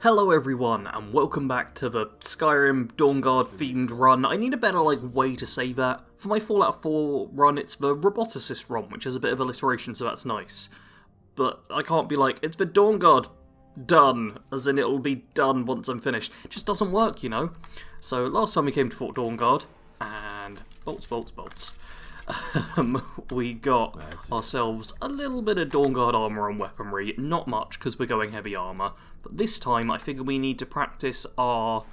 Hello everyone, and welcome back to the Skyrim Dawnguard themed run. I need a better way to say that. For my Fallout 4 run, it's the Roboticist run, which is a bit of alliteration, so that's nice. But I can't be like, it's the Dawnguard done, as in it'll be done once I'm finished. It just doesn't work, you know? So last time we came to Fort Dawnguard, and bolts. We got ourselves a little bit of Dawnguard armour and weaponry, not much because we're going heavy armour, but this time I figure we need to practice our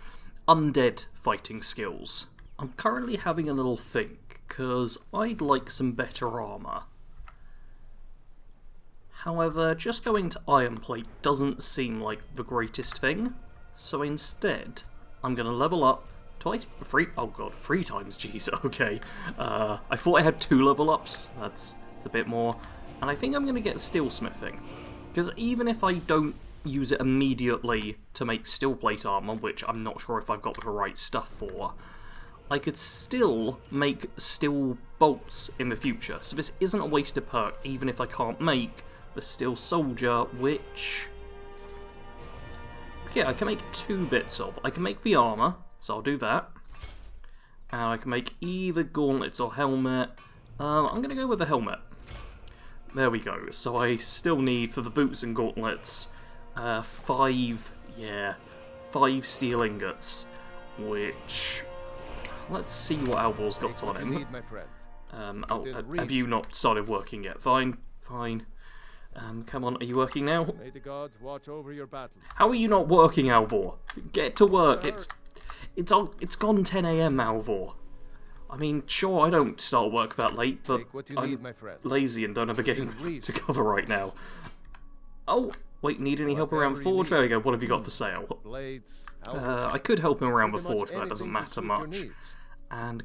undead fighting skills. I'm currently having a little think, because I'd like some better armour. However, just going to Iron Plate doesn't seem like the greatest thing, so instead I'm going to level up twice? Three times, jeez, okay. I thought I had 2 level ups, that's a bit more. And I think I'm going to get steelsmithing, because even if I don't use it immediately to make steel plate armor, which I'm not sure if I've got the right stuff for, I could still make steel bolts in the future. So this isn't a wasted perk, even if I can't make the steel soldier, which... yeah, I can make 2 bits of. I can make the armor, so I'll do that. And I can make either gauntlets or helmet. I'm going to go with the helmet. There we go. So I still need, for the boots and gauntlets, 5 steel ingots. Which, let's see what Alvor's got on him. Need, my friend. Have you not started working yet? Fine. Come on, are you working now? May the gods watch over your battle. How are you not working, Alvor? Get to work. It's gone 10 AM, Alvor. I mean, sure, I don't start work that late, but I'm lazy and don't have a game to cover right now. Oh, wait, need any help around Forge? There we go, what have you got for sale? I could help him around the Forge, but that doesn't matter much. And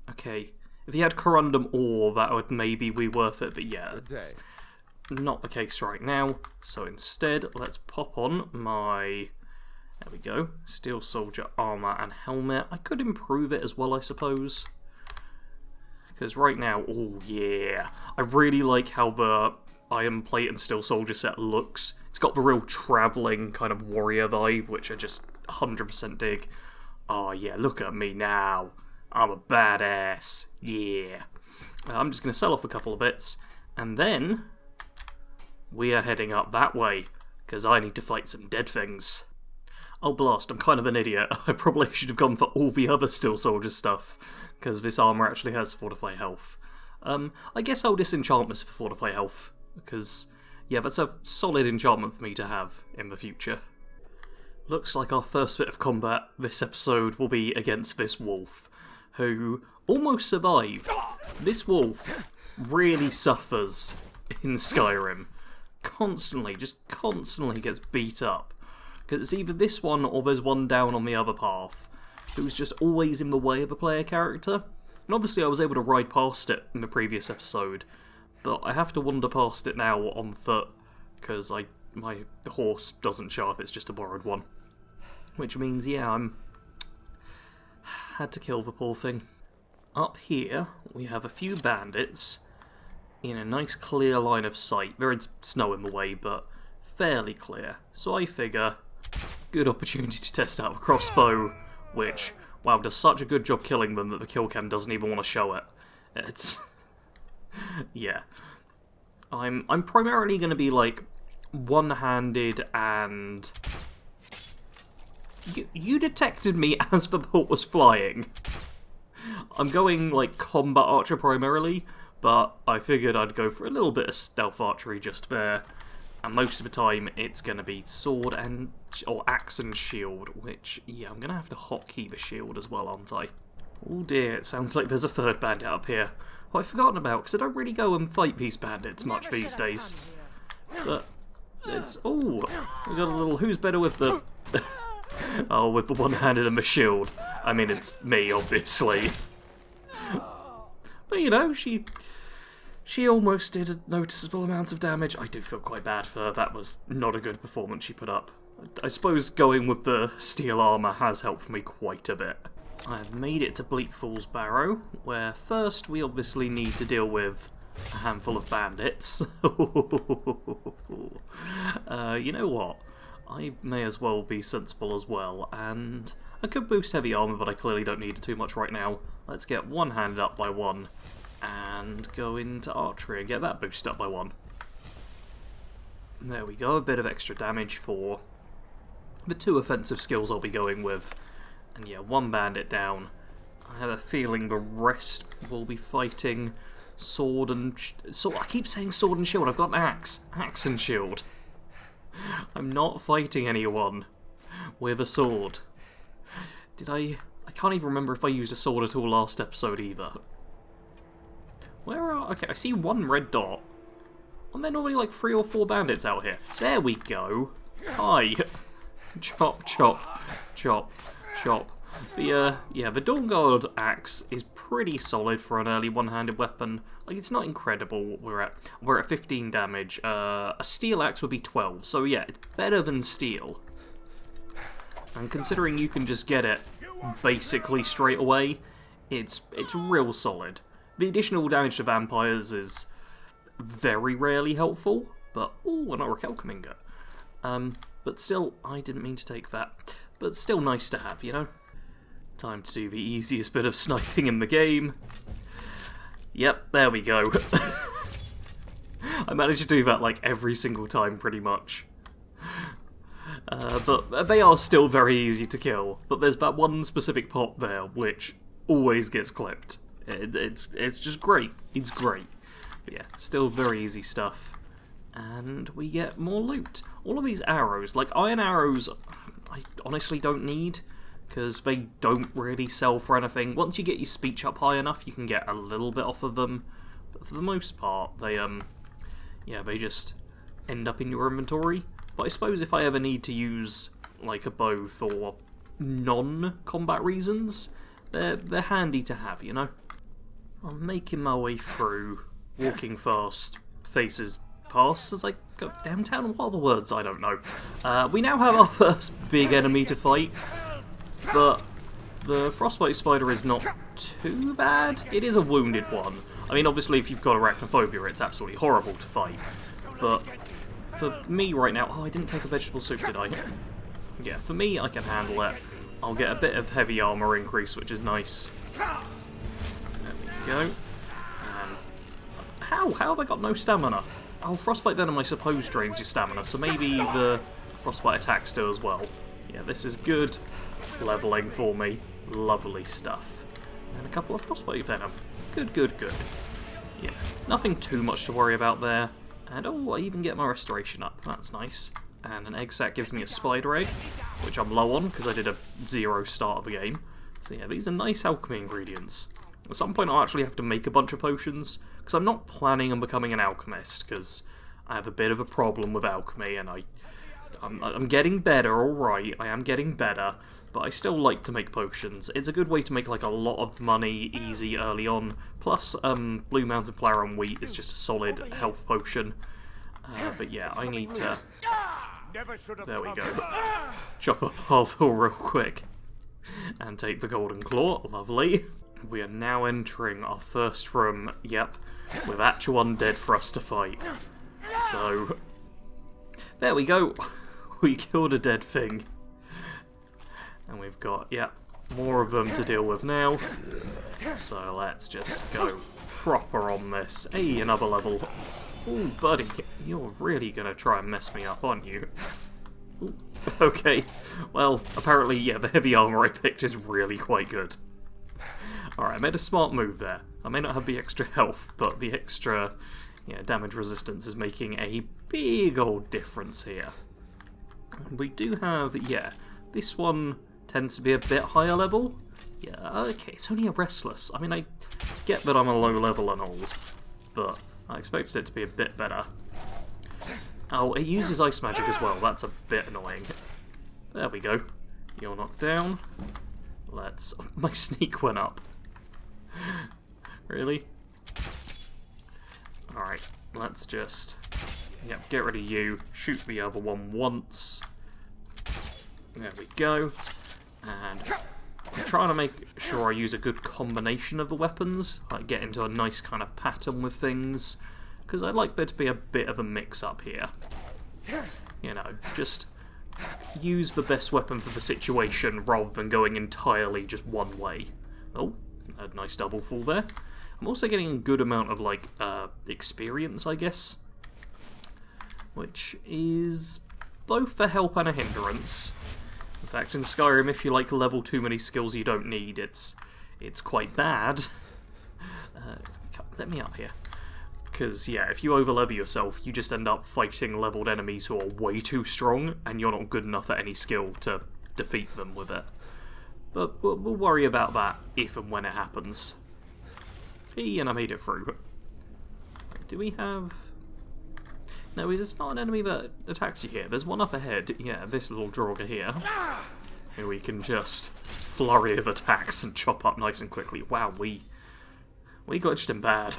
okay. If he had Corundum ore, that would maybe be worth it, but yeah, it's not the case right now. So instead, let's pop on my... there we go. Steel Soldier armor and helmet. I could improve it as well, I suppose. Because right now, oh yeah. I really like how the Iron Plate and Steel Soldier set looks. It's got the real travelling kind of warrior vibe, which I just 100% dig. Oh yeah, look at me now. I'm a badass. Yeah. I'm just going to sell off a couple of bits. And then we are heading up that way. Because I need to fight some dead things. Oh blast, I'm kind of an idiot. I probably should have gone for all the other Steel Soldier stuff, because this armour actually has Fortify Health. I guess I'll disenchant this for Fortify Health, because, yeah, that's a solid enchantment for me to have in the future. Looks like our first bit of combat this episode will be against this wolf, who almost survived. This wolf really suffers in Skyrim. Just constantly gets beat up. Because it's either this one or there's one down on the other path who's just always in the way of a player character. And obviously I was able to ride past it in the previous episode, but I have to wander past it now on foot because my horse doesn't show up, it's just a borrowed one. Which means, yeah, had to kill the poor thing. Up here we have a few bandits in a nice clear line of sight. There is snow in the way, but fairly clear. So I figure, good opportunity to test out the crossbow, which, wow, does such a good job killing them that the kill cam doesn't even want to show it. It's... yeah. I'm primarily going to be, like, one-handed and... You detected me as the bolt was flying. I'm going, like, combat archer primarily, but I figured I'd go for a little bit of stealth archery just there. And most of the time, it's going to be sword or axe and shield, which, yeah, I'm going to have to hotkey the shield as well, aren't I? Oh dear, it sounds like there's a third bandit up here. Who I've forgotten about, because I don't really go and fight these bandits much these days. But it's... oh, we got a little... who's better with the... oh, with the one-handed and the shield. I mean, it's me, obviously. But, you know, She almost did a noticeable amount of damage. I do feel quite bad for her. That was not a good performance she put up. I suppose going with the steel armour has helped me quite a bit. I've made it to Bleak Falls Barrow, where first we obviously need to deal with a handful of bandits. You know what? I may as well be sensible as well, and I could boost heavy armor, but I clearly don't need it too much right now. Let's get one-handed up by 1, and go into archery and get that boosted up by 1. There we go, a bit of extra damage for the 2 offensive skills I'll be going with. And yeah, 1 bandit down. I have a feeling the rest will be fighting sword and... I keep saying sword and shield, I've got an axe. Axe and shield. I'm not fighting anyone with a sword. Did I can't even remember if I used a sword at all last episode either. Where are... Okay, I see 1 red dot. Aren't there normally like 3 or 4 bandits out here? There we go. Hi. Chop, chop, chop, chop. The Dawnguard axe is pretty solid for an early one-handed weapon. Like, it's not incredible what we're at. We're at 15 damage. A steel axe would be 12, so yeah, it's better than steel. And considering you can just get it basically straight away, it's real solid. The additional damage to vampires is very rarely helpful, but ooh, an Auric Alchemy ingot. But still, I didn't mean to take that. But still nice to have, you know? Time to do the easiest bit of sniping in the game. Yep, there we go. I managed to do that like every single time, pretty much. But they are still very easy to kill. But there's that one specific pop there, which always gets clipped. It's just great. It's great. But yeah, still very easy stuff. And we get more loot. All of these arrows, like iron arrows, I honestly don't need, because they don't really sell for anything. Once you get your speech up high enough, you can get a little bit off of them. But for the most part, they just end up in your inventory. But I suppose if I ever need to use like a bow for non-combat reasons, they're handy to have, you know? I'm making my way through, walking fast, faces past as I go downtown. What other words? I don't know. We now have our first big enemy to fight, but the frostbite spider is not too bad. It is a wounded one. I mean, obviously, if you've got arachnophobia, it's absolutely horrible to fight. But for me right now... Oh, I didn't take a vegetable soup, did I? Yeah, for me, I can handle it. I'll get a bit of heavy armor increase, which is nice. There we go. And how have I got no stamina? Oh, frostbite venom, I suppose, drains your stamina, so maybe the frostbite attacks do as well. Yeah, this is good leveling for me. Lovely stuff. And a couple of frostbite venom. Good, good, good. Yeah, nothing too much to worry about there. And oh, I even get my restoration up. That's nice. And an egg sac gives me a spider egg, which I'm low on because I did a 0 start of the game. So yeah, these are nice alchemy ingredients. At some point I'll actually have to make a bunch of potions, because I'm not planning on becoming an alchemist, because I have a bit of a problem with alchemy, and I'm getting better, alright, I am getting better, but I still like to make potions. It's a good way to make like a lot of money easy early on, plus Blue Mountain Flower and Wheat is just a solid health potion. But yeah, I need to... There we go. Chop up Harville real quick. And take the Golden Claw, lovely. We are now entering our first room, yep, with actual undead for us to fight. So, there we go. We killed a dead thing. And we've got, yep, more of them to deal with now. So let's just go proper on this. Hey, another level. Ooh, buddy, you're really gonna try and mess me up, aren't you? Ooh, okay, well, apparently, yeah, the heavy armor I picked is really quite good. Alright, I made a smart move there. I may not have the extra health, but the extra damage resistance is making a big old difference here. We do have, this one tends to be a bit higher level. Yeah, okay, it's only a restless. I mean, I get that I'm a low level and all, but I expected it to be a bit better. Oh, it uses ice magic as well. That's a bit annoying. There we go. You're knocked down. Let's... Oh, my sneak went up. Really? Alright, let's just... Yep, get rid of you. Shoot the other one once. There we go. And I'm trying to make sure I use a good combination of the weapons. Like, get into a nice kind of pattern with things. Because I'd like there to be a bit of a mix-up here. You know, just use the best weapon for the situation rather than going entirely just one way. Oh, a nice double fall there. I'm also getting a good amount of, like, experience, I guess. Which is both a help and a hindrance. In fact, in Skyrim, if you, like, level too many skills you don't need, it's quite bad. Let me up here. Because, yeah, if you overlevel yourself, you just end up fighting leveled enemies who are way too strong, and you're not good enough at any skill to defeat them with it. But we'll worry about that if and when it happens. Hey, and I made it through. Do we have... No, there's not an enemy that attacks you here. There's one up ahead. Yeah, this little Draugr here. Who we can just flurry of attacks and chop up nice and quickly. Wow, we glitched him bad.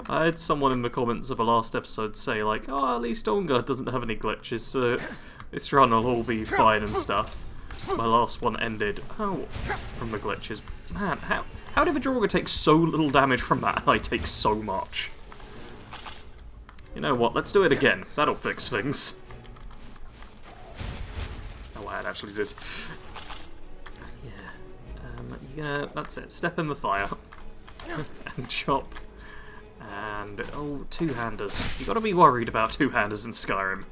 I had someone in the comments of the last episode say, like, oh, at least Dawnguard doesn't have any glitches, so this run will all be fine and stuff. So my last one ended, from the glitches. Man, how did the Draugr take so little damage from that and I take so much? You know what, let's do it again. That'll fix things. Oh wow, it actually did. Yeah. That's it, step in the fire. And chop. And, oh, two-handers. You gotta be worried about two-handers in Skyrim.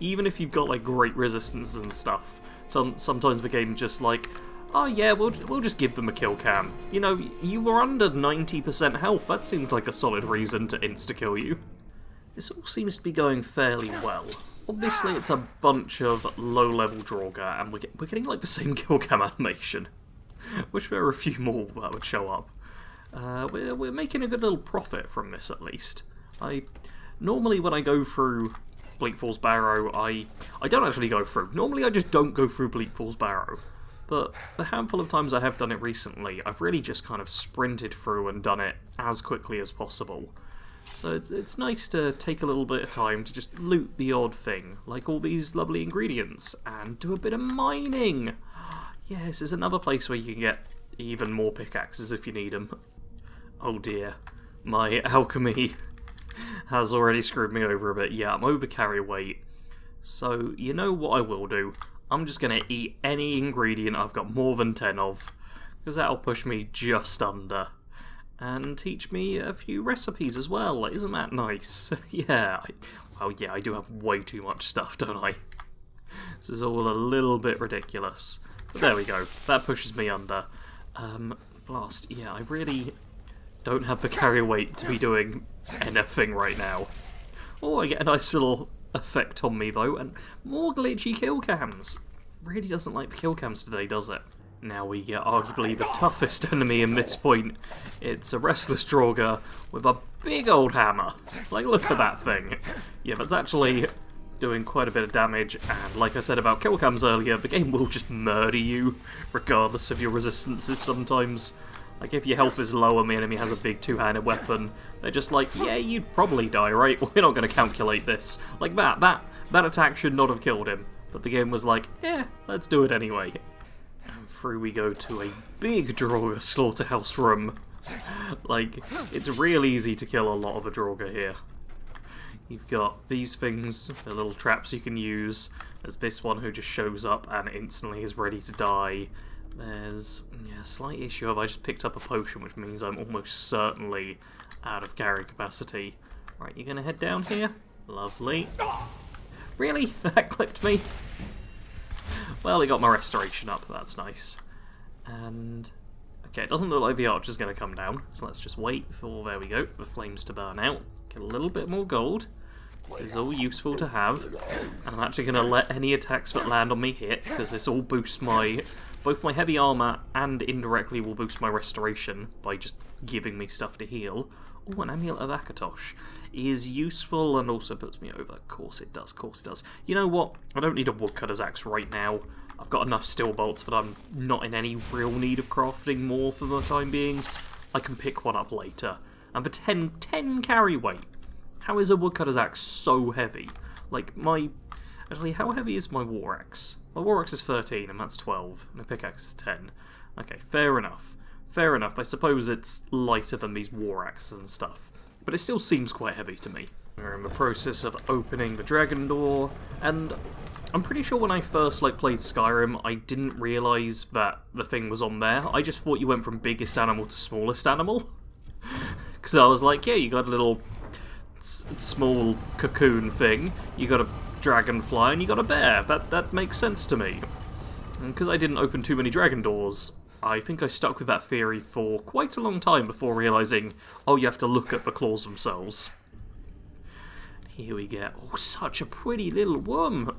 Even if you've got, like, great resistance and stuff, sometimes the game's just like, oh yeah, we'll just give them a kill cam. You know, you were under 90% health, that seemed like a solid reason to insta-kill you. This all seems to be going fairly well. Obviously it's a bunch of low-level Draugr, and we're getting, like, the same kill cam animation. Wish there were a few more that would show up. We're making a good little profit from this, at least. Normally when I go through Bleak Falls Barrow, I don't actually go through. Normally I just don't go through Bleak Falls Barrow. But the handful of times I have done it recently, I've really just kind of sprinted through and done it as quickly as possible. So it's nice to take a little bit of time to just loot the odd thing, like all these lovely ingredients, and do a bit of mining! Yes, this is another place where you can get even more pickaxes if you need them. Oh dear, my alchemy has already screwed me over a bit. Yeah, I'm over carry weight. So, you know what I will do? I'm just going to eat any ingredient I've got more than 10 of, because that'll push me just under. And teach me a few recipes as well, isn't that nice? Yeah, I do have way too much stuff, don't I? This is all a little bit ridiculous. But there we go, that pushes me under. Blast, yeah, I really don't have the carry weight to be doing anything right now. Oh, I get a nice little effect on me though, and more glitchy kill cams. Really doesn't like the kill cams today, does it? Now we get arguably the toughest enemy in this point. It's a restless Draugr with a big old hammer. Like, look at that thing. Yeah, that's actually doing quite a bit of damage, and like I said about kill cams earlier, the game will just murder you, regardless of your resistances sometimes. Like, if your health is low and the enemy has a big two-handed weapon, they're just like, yeah, you'd probably die, right? We're not going to calculate this. Like that attack should not have killed him. But the game was like, yeah, let's do it anyway. And through we go to a big Draugr slaughterhouse room. Like, it's real easy to kill a lot of a Draugr here. You've got these things, the little traps you can use. There's this one who just shows up and instantly is ready to die. There's a slight issue of I just picked up a potion, which means I'm almost certainly out of carry capacity. Right, you're gonna head down here? Lovely. Really? That clipped me? Well, it got my restoration up, that's nice. And okay, it doesn't look like the archer's gonna come down, so let's just wait for, there we go, the flames to burn out. Get a little bit more gold. This is all useful to have. And I'm actually gonna let any attacks that land on me hit, because this all boosts both my heavy armor and indirectly will boost my restoration by just giving me stuff to heal. Oh, an Amulet of Akatosh is useful and also puts me over. Of course it does, of course it does. You know what? I don't need a woodcutter's axe right now. I've got enough steel bolts that I'm not in any real need of crafting more for the time being. I can pick one up later. And for 10 carry weight, how is a woodcutter's axe so heavy? Like, actually, how heavy is my war axe? My war axe is 13, and that's 12, and a pickaxe is 10. Okay, fair enough. Fair enough, I suppose it's lighter than these war axes and stuff. But it still seems quite heavy to me. We're in the process of opening the dragon door, and I'm pretty sure when I first played Skyrim, I didn't realise that the thing was on there. I just thought you went from biggest animal to smallest animal. Because I was like, yeah, you got a little small cocoon thing, you got a dragonfly, and you got a bear. That makes sense to me. And because I didn't open too many dragon doors, I think I stuck with that theory for quite a long time before realising, oh, you have to look at the claws themselves. Here we get, oh, such a pretty little worm.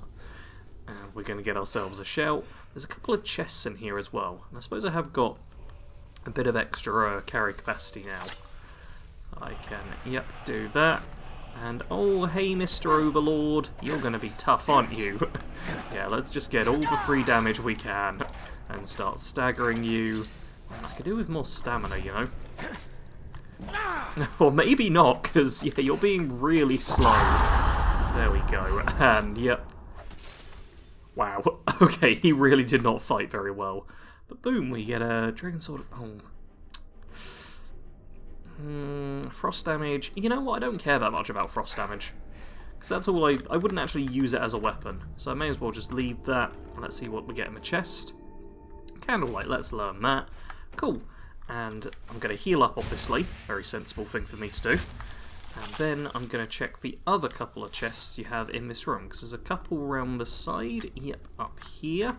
And we're going to get ourselves a shell. There's a couple of chests in here as well. And I suppose I have got a bit of extra carry capacity now. I can, yep, do that. And, oh, hey, Mr. Overlord, you're going to be tough, aren't you? Yeah, let's just get all the free damage we can and start staggering you. I could do with more stamina, you know. Or maybe not, because, yeah, you're being really slow. There we go, and, yep. Wow, okay, he really did not fight very well. But boom, we get a dragon sword of... Oh. Frost damage. You know what, I don't care that much about frost damage. Because that's all I wouldn't actually use it as a weapon. So I may as well just leave that. Let's see what we get in the chest. Candlelight, let's learn that. Cool. And I'm going to heal up, obviously. Very sensible thing for me to do. And then I'm going to check the other couple of chests you have in this room. Because there's a couple around the side. Yep, up here.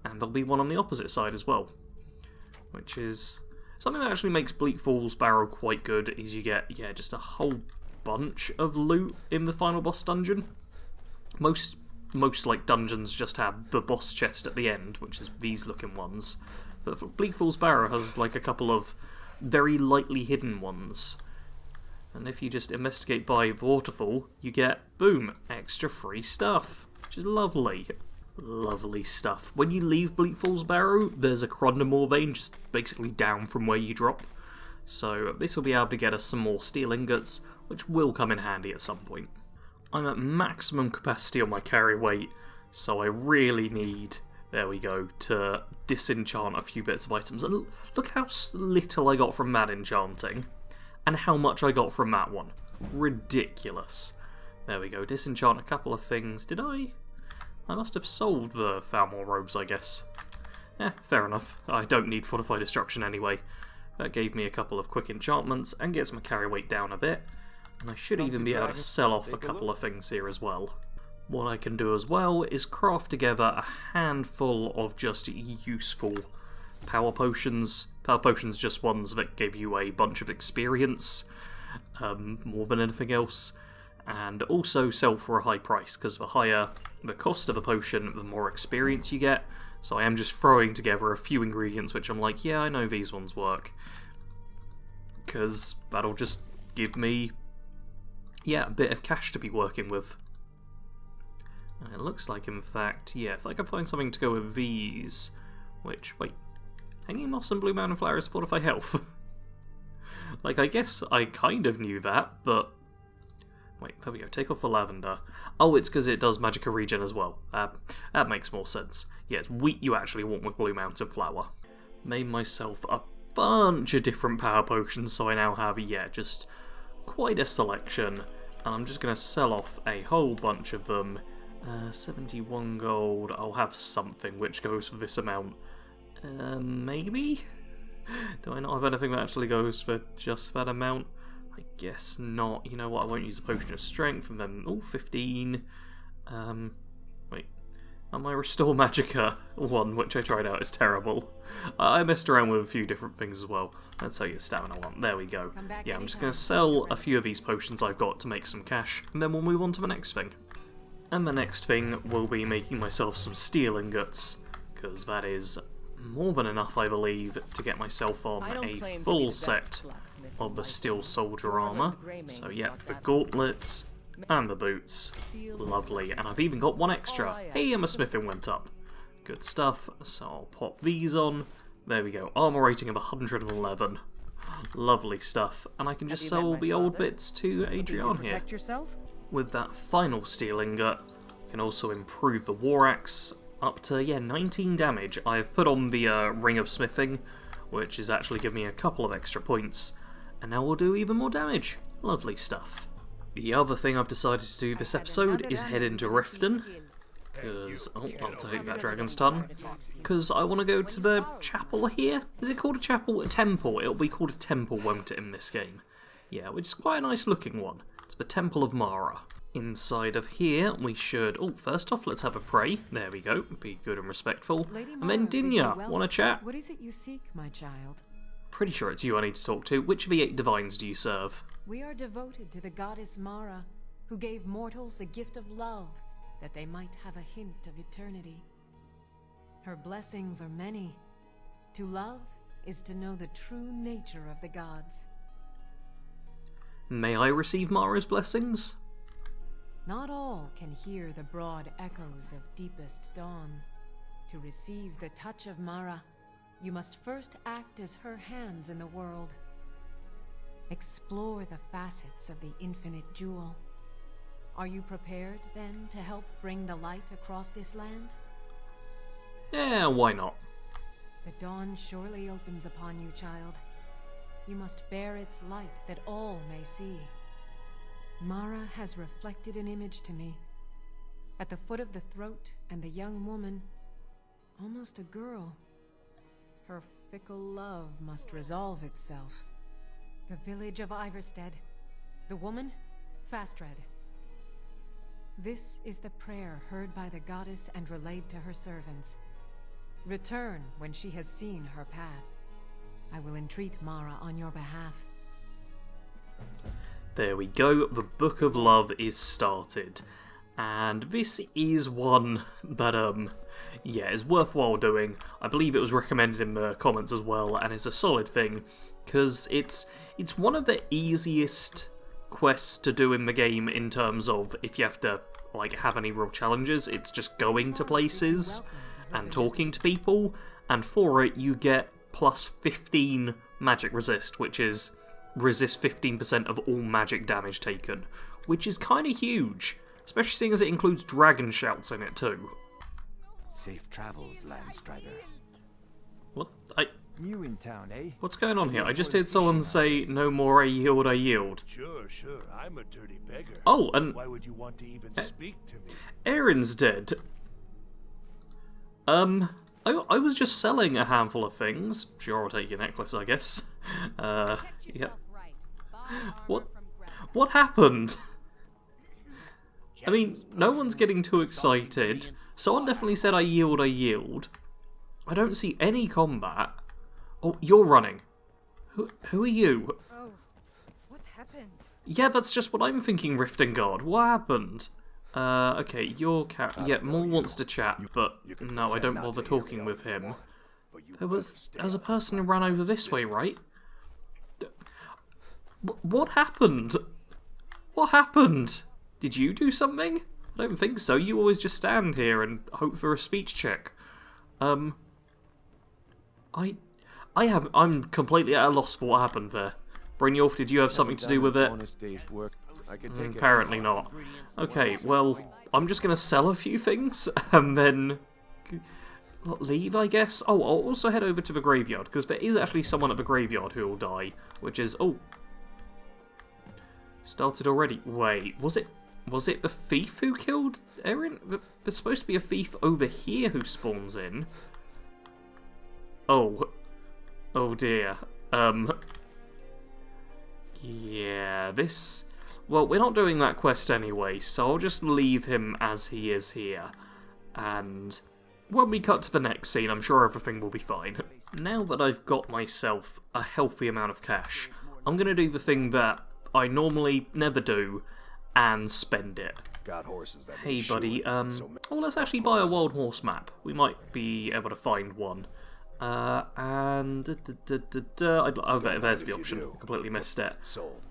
And there'll be one on the opposite side as well. Which is... something that actually makes Bleak Falls Barrow quite good is you get, yeah, just a whole bunch of loot in the final boss dungeon. Most dungeons just have the boss chest at the end, which is these looking ones. But Bleak Falls Barrow has a couple of very lightly hidden ones. And if you just investigate by the waterfall, you get, boom, extra free stuff, which is lovely. Lovely stuff. When you leave Bleak Falls Barrow, there's a Crondamore vein just basically down from where you drop. So this will be able to get us some more steel ingots, which will come in handy at some point. I'm at maximum capacity on my carry weight, so I really need, there we go, to disenchant a few bits of items. And look how little I got from that enchanting, and how much I got from that one. Ridiculous. There we go, disenchant a couple of things. Did I must have sold the Thalmor robes, I guess. Fair enough. I don't need Fortify Destruction anyway. That gave me a couple of quick enchantments and gets my carry weight down a bit. And I should even be able to sell off a couple of things here as well. What I can do as well is craft together a handful of just useful power potions. Power potions just ones that give you a bunch of experience, more than anything else. And also sell for a high price, because the higher the cost of a potion, the more experience you get. So I am just throwing together a few ingredients which I'm like, yeah, I know these ones work. Because that'll just give me, yeah, a bit of cash to be working with. And it looks like, in fact, yeah, if I can find something to go with these, which, wait, Hanging Moss and Blue Mountain Flowers fortify health. I guess I kind of knew that, but... Wait, there we go, take off the lavender. Oh, it's because it does Magicka Regen as well. That makes more sense. Yeah, it's wheat you actually want with Blue Mountain Flower. Made myself a bunch of different power potions, so I now have, yeah, just quite a selection. And I'm just going to sell off a whole bunch of them. 71 gold, I'll have something which goes for this amount. Maybe? Do I not have anything that actually goes for just that amount? I guess not. You know what, I won't use a potion of strength, and then, oh, 15. Wait. And my Restore Magicka one, which I tried out, is terrible. I messed around with a few different things as well. Let's say your stamina one. There we go. Yeah, I'm just going to sell a few of these potions I've got to make some cash, and then we'll move on to the next thing. And the next thing will be making myself some steel ingots, because that is more than enough, I believe, to get myself on a full set of the Steel Soldier armour. So yeah, the gauntlets and the boots. Lovely. And I've even got one extra. Hey, and my smithing went up. Good stuff. So I'll pop these on. There we go. Armour rating of 111. Lovely stuff. And I can just sell all the old bits to Adrian here. With that final steel ingot, you can also improve the War Axe up to, yeah, 19 damage. I've put on the Ring of Smithing, which is actually giving me a couple of extra points, and now we'll do even more damage. Lovely stuff. The other thing I've decided to do this episode is head into Riften, Because, oh, I'll take that dragon's tongue. Because I want to go to the chapel here. Is it called a chapel? A temple. It'll be called a temple, won't it, in this game? Yeah, which is quite a nice looking one. It's the Temple of Mara. Inside of here, we should... Oh, first off, let's have a pray. There we go. Be good and respectful. And then Dinya, want to chat? What is it you seek, my child? Pretty sure it's you I need to talk to. Which of the 8 divines do you serve? We are devoted to the goddess Mara, who gave mortals the gift of love, that they might have a hint of eternity. Her blessings are many. To love is to know the true nature of the gods. May I receive Mara's blessings? Not all can hear the broad echoes of deepest dawn. To receive the touch of Mara, you must first act as her hands in the world. Explore the facets of the infinite jewel. Are you prepared, then, to help bring the light across this land? Yeah, why not? The dawn surely opens upon you, child. You must bear its light that all may see. Mara has reflected an image to me. At the foot of the throat and the young woman, almost a girl. Her fickle love must resolve itself. The village of Iverstead. The woman, Fastred. This is the prayer heard by the goddess and relayed to her servants. Return when she has seen her path. I will entreat Mara on your behalf. There we go, the Book of Love is started. And this is one that, yeah, is worthwhile doing. I believe it was recommended in the comments as well, and it's a solid thing, because it's one of the easiest quests to do in the game in terms of if you have to, like, have any real challenges. It's just going to places and talking to people, and for it you get plus 15 magic resist, which is resist 15% of all magic damage taken, which is kind of huge, especially seeing as it includes dragon shouts in it too. Safe travels, Landstrider. What? New in town, eh? What's going on here? I just heard someone say, "No more I yield, I yield." Sure, I'm a dirty beggar. Oh, and why would you want to even speak to me? Aaron's dead. I was just selling a handful of things. Sure, I'll take your necklace, I guess. Yeah. What happened? I mean, no one's getting too excited. Someone definitely said I yield, I yield. I don't see any combat. Oh, you're running. Who are you? Oh, what happened? Yeah, that's just what I'm thinking, Riftengard. What happened? Okay, your cat. Yeah, Maul wants to chat, but no, I don't bother talking with him. There was a person who ran over this way, right? What happened? What happened? Did you do something? I don't think so. You always just stand here and hope for a speech check. I'm completely at a loss for what happened there. Brynjolf, did you have something to do with it? Apparently not. Okay, well, I'm just going to sell a few things and then leave, I guess. Oh, I'll also head over to the graveyard, because there is actually someone at the graveyard who will die, which is... Oh. Started already. Wait, was it the thief who killed Erin? There's supposed to be a thief over here who spawns in. Oh. Oh dear. Yeah, this... Well, we're not doing that quest anyway, so I'll just leave him as he is here. And when we cut to the next scene, I'm sure everything will be fine. Now that I've got myself a healthy amount of cash, I'm going to do the thing that I normally never do, and spend it. Hey buddy, well, let's actually buy a wild horse map. We might be able to find one. And... Oh, there's the option. I completely missed it.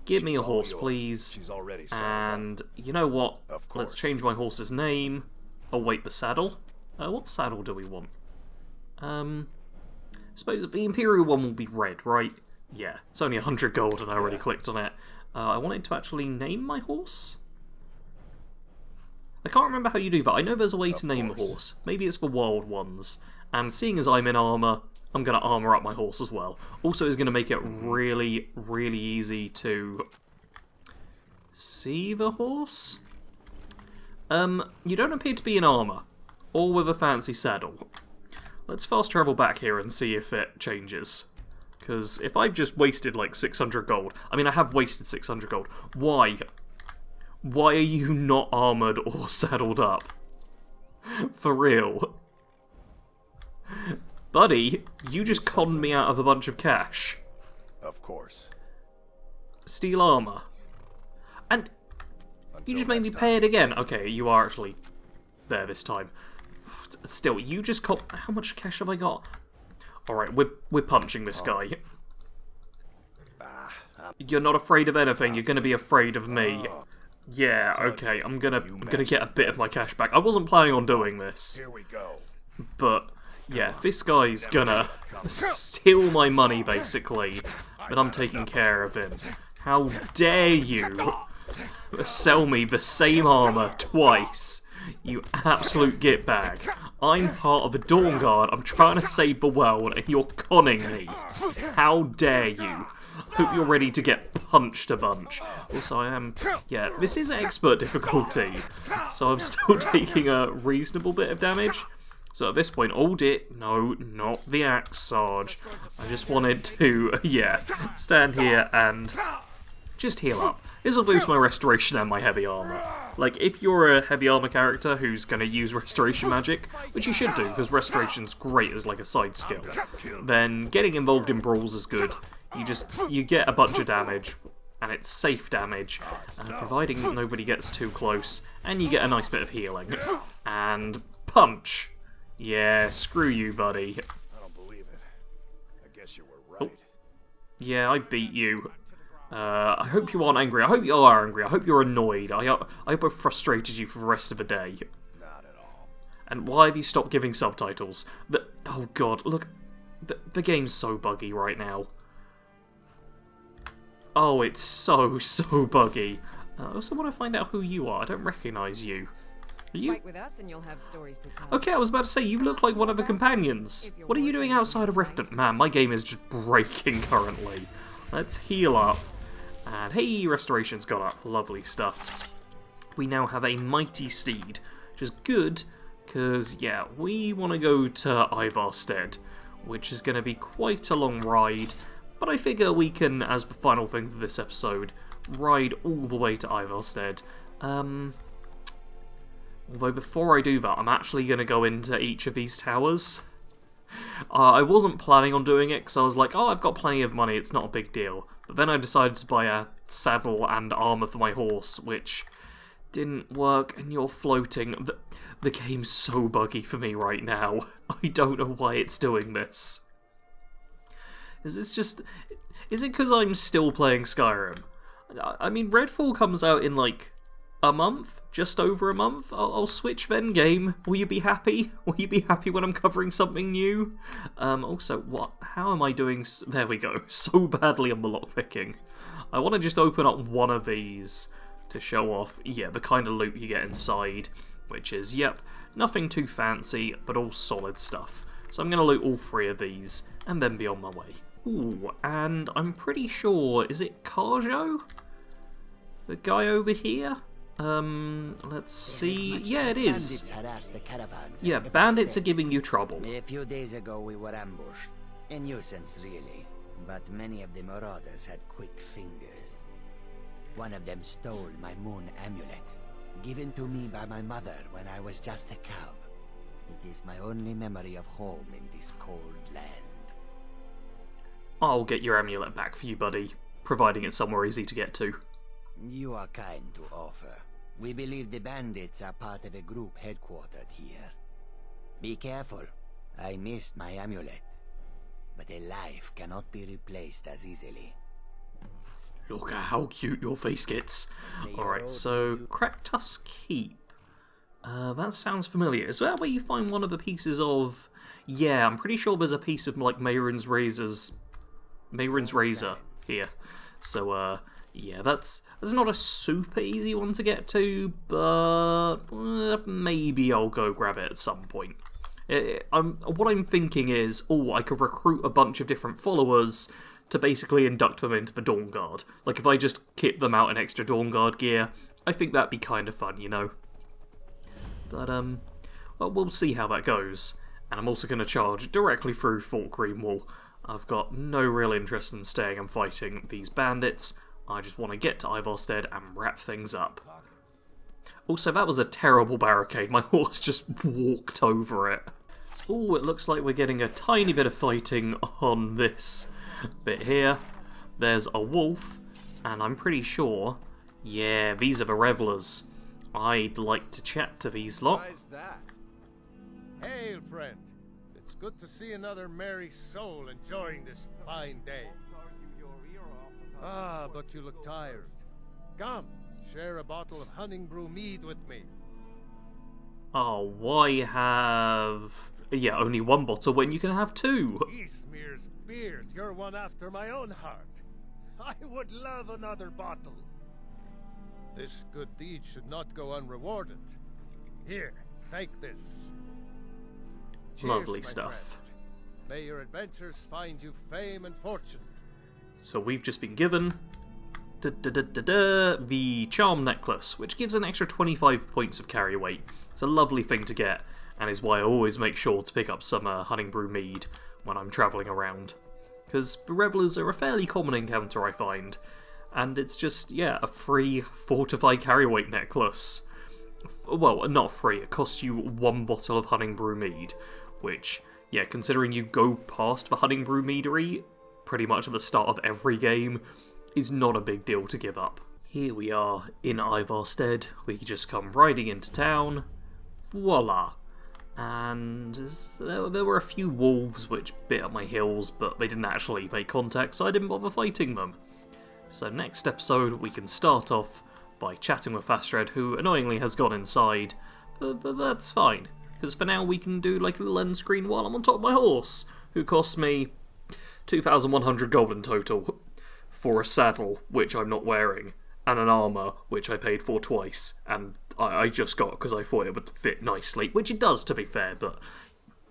Give me a horse, please. And you know what? Let's change my horse's name. Oh, wait, the saddle? What saddle do we want? Suppose the Imperial one will be red, right? Yeah, it's only 100 gold and I already clicked on it. I wanted to actually name my horse? I can't remember how you do that. I know there's a way to name a horse. Maybe it's for wild ones. And seeing as I'm in armour, I'm going to armour up my horse as well. Also, it's going to make it really, really easy to see the horse. You don't appear to be in armour. all with a fancy saddle. Let's fast travel back here and see if it changes. Because if I've just wasted like 600 gold, I mean I have wasted 600 gold, why? Why are you not armoured or saddled up? For real. Buddy, you just conned me out of a bunch of cash. Of course. Steel armour. And you just made me pay it again. Okay, you are actually there this time. Still, you just got... How much cash have I got? Alright, we're punching this guy. You're not afraid of anything, you're gonna be afraid of me. Yeah, okay, I'm gonna get a bit of my cash back. I wasn't planning on doing this. Here we go. But, yeah, this guy's gonna steal my money, basically. But I'm taking care of him. How dare you sell me the same armour twice? You absolute gitbag. I'm part of the Dawnguard, I'm trying to save the world, and you're conning me. How dare you? Hope you're ready to get punched a bunch. Also, I am... Yeah, this is expert difficulty, so I'm still taking a reasonable bit of damage. So at this point, hold it. No, not the axe, Sarge. I just wanted to, yeah, stand here and just heal up. This will boost my restoration and my heavy armour. Like, if you're a heavy armour character who's going to use restoration magic, which you should do, because restoration's great as like a side skill, then getting involved in brawls is good. You get a bunch of damage, and it's safe damage, providing that nobody gets too close, and you get a nice bit of healing. And punch. Yeah, screw you, buddy. I don't believe it. I guess you were right. Oh. Yeah, I beat you. I hope you aren't angry. I hope you are angry. I hope you're annoyed. I hope I've frustrated you for the rest of the day. Not at all. And why have you stopped giving subtitles? Oh god, look. The game's so buggy right now. Oh, it's so buggy. I also want to find out who you are. I don't recognise you. Are you? Fight with us and you'll have stories to tell. Okay, I was about to say, you look like one of the companions. What are you doing outside of Riften? Man, my game is just breaking currently. Let's heal up. And hey, restoration's gone up. Lovely stuff. We now have a mighty steed, which is good, because, yeah, we want to go to Ivarstead, which is going to be quite a long ride. But I figure we can, as the final thing for this episode, ride all the way to Ivarstead. Although before I do that, I'm actually going to go into each of these towers. I wasn't planning on doing it, because I was like, oh, I've got plenty of money, it's not a big deal. But then I decided to buy a saddle and armour for my horse, which didn't work, and you're floating. The game's so buggy for me right now. I don't know why it's doing this. Is it because I'm still playing Skyrim? I mean, Redfall comes out in, like, a month? Just over a month? I'll switch then, game. Will you be happy? Will you be happy when I'm covering something new? Also, what? How am I doing? There we go. So badly on the lockpicking. I want to just open up one of these to show off, yeah, the kind of loot you get inside, which is, yep, nothing too fancy, but all solid stuff. So I'm going to loot all three of these, and then be on my way. Ooh, and I'm pretty sure, is it Carjo? The guy over here? Let's see. Yeah, it is. Yeah, bandits are giving you trouble. A few days ago we were ambushed. A nuisance, really. But many of the marauders had quick fingers. One of them stole my moon amulet, given to me by my mother when I was just a cub. It is my only memory of home in this cold land. I'll get your amulet back for you, buddy, providing it's somewhere easy to get to. You are kind to offer. We believe the bandits are part of a group headquartered here. Be careful. I missed my amulet. But a life cannot be replaced as easily. Look at how cute your face gets. Alright, so Cracktusk Keep. That sounds familiar. Is that where you find one of the pieces of... Yeah, I'm pretty sure there's a piece of, like, Mehrunes Razor here. So, yeah, that's not a super easy one to get to, but maybe I'll go grab it at some point. What I'm thinking is, I could recruit a bunch of different followers to basically induct them into the Dawnguard. Like, if I just kit them out in extra Dawnguard gear, I think that'd be kind of fun, you know? But, Well, we'll see how that goes. And I'm also going to charge directly through Fort Greenwall. I've got no real interest in staying and fighting these bandits. I just want to get to Ivarstead and wrap things up. Also, that was a terrible barricade. My horse just walked over it. Oh, it looks like we're getting a tiny bit of fighting on this bit here. There's a wolf, and I'm pretty sure, yeah, these are the revelers. I'd like to chat to these lot. Why's that? Hail, friend. It's good to see another merry soul enjoying this fine day. Ah, but you look tired. Come, share a bottle of Hunting Brew mead with me. Oh, why have... yeah, only one bottle when you can have two? Eastmere's beard, you're one after my own heart. I would love another bottle. This good deed should not go unrewarded. Here, take this. Cheers, Lovely my stuff. friend. May your adventures find you fame and fortune. So we've just been given the Charm Necklace, which gives an extra 25 points of carry weight. It's a lovely thing to get, and is why I always make sure to pick up some Hunting Brew mead when I'm travelling around. Because the Revelers are a fairly common encounter, I find, and it's just, yeah, a free fortified carry weight necklace. Well, not free, it costs you one bottle of Hunting Brew mead, which, yeah, considering you go past the Hunting Brew meadery pretty much at the start of every game, is not a big deal to give up. Here we are in Ivarstead. We can just come riding into town. Voila! And there were a few wolves which bit up my heels, but they didn't actually make contact, so I didn't bother fighting them. So next episode we can start off by chatting with Fastred, who annoyingly has gone inside, but that's fine, because for now we can do like a little end screen while I'm on top of my horse, who cost me 2,100 gold in total, for a saddle, which I'm not wearing, and an armour, which I paid for twice, and I just got because I thought it would fit nicely, which it does, to be fair, but...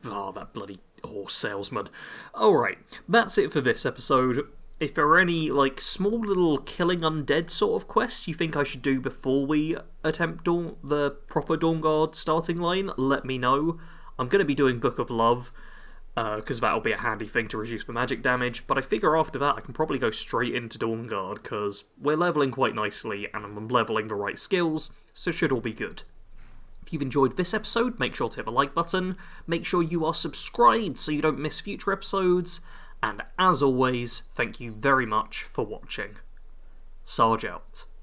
oh, that bloody horse salesman. Alright, that's it for this episode. If there are any, like, small little killing undead sort of quests you think I should do before we attempt the proper Dawnguard starting line, let me know. I'm going to be doing Book of Love, because that'll be a handy thing to reduce the magic damage, but I figure after that I can probably go straight into Dawnguard, because we're levelling quite nicely, and I'm levelling the right skills, so it should all be good. If you've enjoyed this episode, make sure to hit the like button, make sure you are subscribed so you don't miss future episodes, and as always, thank you very much for watching. Sarge out.